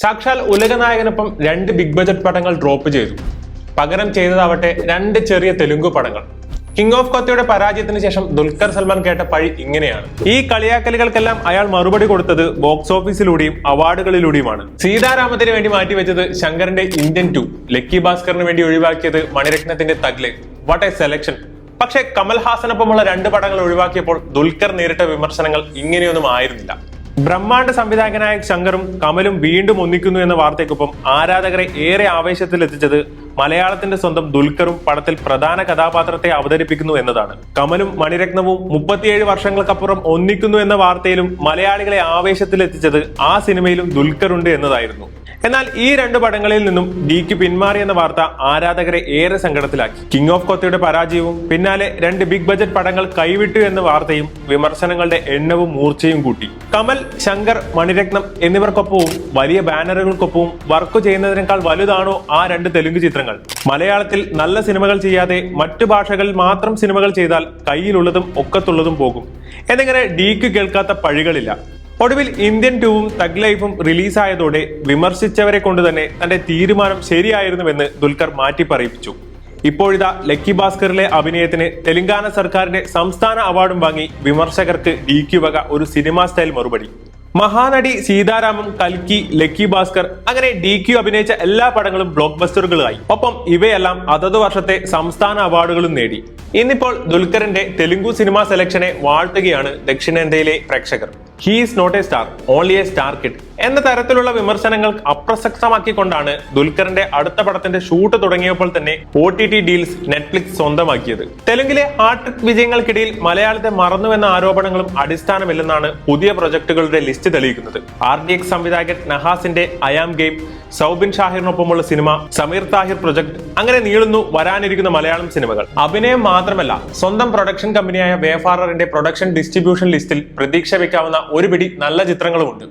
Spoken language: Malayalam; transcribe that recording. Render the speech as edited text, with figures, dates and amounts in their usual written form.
സാക്ഷാൽ ഉലകനായകനൊപ്പം രണ്ട് ബിഗ് ബജറ്റ് പടങ്ങൾ ഡ്രോപ്പ് ചെയ്തു. പകരം ചെയ്തതാവട്ടെ രണ്ട് ചെറിയ തെലുങ്കു പടങ്ങൾ. കിങ് ഓഫ് കൊത്തയുടെ പരാജയത്തിന് ശേഷം ദുൽഖർ സൽമാൻ കേട്ട പഴി ഇങ്ങനെയാണ്. ഈ കളിയാക്കലുകൾക്കെല്ലാം അയാൾ മറുപടി കൊടുത്തത് ബോക്സ് ഓഫീസിലൂടെയും അവാർഡുകളിലൂടെയുമാണ്. സീതാരാമത്തിന് വേണ്ടി മാറ്റിവെച്ചത് ശങ്കറിന്റെ ഇന്ത്യൻ 2, ലക്കി ഭാസ്കറിന് വേണ്ടി ഒഴിവാക്കിയത് മണിരത്നത്തിന്റെ തഗ്ലെ. What a selection. പക്ഷേ കമൽഹാസനൊപ്പമുള്ള രണ്ട് പടങ്ങൾ ഒഴിവാക്കിയപ്പോൾ ദുൽഖർ നേരിട്ട വിമർശനങ്ങൾ ഇങ്ങനെയൊന്നും ആയിരുന്നില്ല. ബ്രഹ്മാണ്ഡ സംവിധായകനായ ശങ്കറും കമലും വീണ്ടും ഒന്നിക്കുന്നു എന്ന വാർത്തയ്ക്കൊപ്പം ആരാധകരെ ഏറെ ആവേശത്തിലെത്തിച്ചത് മലയാളത്തിന്റെ സ്വന്തം ദുൽഖറും പടത്തിൽ പ്രധാന കഥാപാത്രത്തെ അവതരിപ്പിക്കുന്നു എന്നതാണ്. കമലും മണിരത്നവും 37 വർഷങ്ങൾക്കപ്പുറം ഒന്നിക്കുന്നു എന്ന വാർത്തയിലും മലയാളികളെ ആവേശത്തിലെത്തിച്ചത് ആ സിനിമയിലും ദുൽഖറുണ്ട് എന്നതായിരുന്നു. എന്നാൽ ഈ രണ്ട് പടങ്ങളിൽ നിന്നും ഡിക്ക് പിന്മാറി എന്ന വാർത്ത ആരാധകരെ ഏറെ സങ്കടത്തിലാക്കി. കിങ് ഓഫ് കൊത്തയുടെ പരാജയവും പിന്നാലെ രണ്ട് ബിഗ് ബജറ്റ് പടങ്ങൾ കൈവിട്ടു എന്ന വാർത്തയും വിമർശനങ്ങളുടെ എണ്ണവും മൂർച്ചയും കൂട്ടി. കമൽ, ശങ്കർ, മണിരത്നം എന്നിവർക്കൊപ്പവും വലിയ ബാനറുകൾക്കൊപ്പവും വർക്ക് ചെയ്യുന്നതിനേക്കാൾ വലുതാണോ ആ രണ്ട് തെലുങ്ക് ചിത്രങ്ങൾ? മലയാളത്തിൽ നല്ല സിനിമകൾ ചെയ്യാതെ മറ്റു ഭാഷകളിൽ മാത്രം സിനിമകൾ ചെയ്താൽ കയ്യിലുള്ളതും ഒക്കത്തുള്ളതും പോകും എന്നിങ്ങനെ ഡിക്ക് കേൾക്കാത്ത പഴികളില്ല. ഒടുവിൽ ഇന്ത്യൻ 2ഉം തഗ് ലൈഫും റിലീസായതോടെ വിമർശിച്ചവരെ കൊണ്ട് തന്നെ തന്റെ തീരുമാനം ശരിയായിരുന്നുവെന്ന് ദുൽഖർ മാറ്റി പറയിപ്പിച്ചു. ഇപ്പോഴിതാ ലക്കി ഭാസ്കറിലെ അഭിനയത്തിന് തെലങ്കാന സർക്കാരിന്റെ സംസ്ഥാന അവാർഡും വാങ്ങി വിമർശകർക്ക് ഡിക്ക് വക ഒരു സിനിമാ സ്റ്റൈൽ മറുപടി. മഹാനടി സീതാരാമം, കൽക്കി, ലക്കി ഭാസ്കർ അങ്ങനെ ഡിക്ക് അഭിനയിച്ച എല്ലാ പടങ്ങളും ബ്ലോക്ക് ബസ്റ്ററുകളായി. ഒപ്പം ഇവയെല്ലാം അതത് വർഷത്തെ സംസ്ഥാന അവാർഡുകളും നേടി. ഇന്നിപ്പോൾ ദുൽഖറിന്റെ തെലുങ്കു സിനിമാ സെലക്ഷനെ വാഴ്ത്തുകയാണ് ദക്ഷിണേന്ത്യയിലെ പ്രേക്ഷകർ. He is not a star, only a star kid എന്ന തരത്തിലുള്ള വിമർശനങ്ങൾ അപ്രസക്തമാക്കിക്കൊണ്ടാണ് ദുൽഖറിന്റെ അടുത്ത പടത്തിന്റെ ഷൂട്ട് തുടങ്ങിയപ്പോൾ തന്നെ OTT ഡീൽസ് നെറ്റ്ഫ്ലിക്സ് സ്വന്തമാക്കിയത്. തെലുങ്കിലെ ഹാട്രിക് വിജയങ്ങൾക്കിടയിൽ മലയാളത്തെ മറന്നുവെന്ന ആരോപണങ്ങളും അടിസ്ഥാനമില്ലെന്നാണ് പുതിയ പ്രൊജക്ടുകളുടെ ലിസ്റ്റ് തെളിയിക്കുന്നത്. RDX സംവിധായകൻ നഹാസിന്റെ അയാം ഗെയിം, സൗബിൻ ഷാഹിറിനൊപ്പമുള്ള സിനിമ, സമീർ താഹിർ പ്രൊജക്ട്, അങ്ങനെ നീളുന്നു വരാനിരിക്കുന്ന മലയാളം സിനിമകൾ. അഭിനയം മാത്രമല്ല, സ്വന്തം പ്രൊഡക്ഷൻ കമ്പനിയായ വേഫാററിന്റെ പ്രൊഡക്ഷൻ ഡിസ്ട്രിബ്യൂഷൻ ലിസ്റ്റിൽ പ്രതീക്ഷ വെക്കാവുന്ന ഒരു പിടി നല്ല ചിത്രങ്ങളുമുണ്ട്.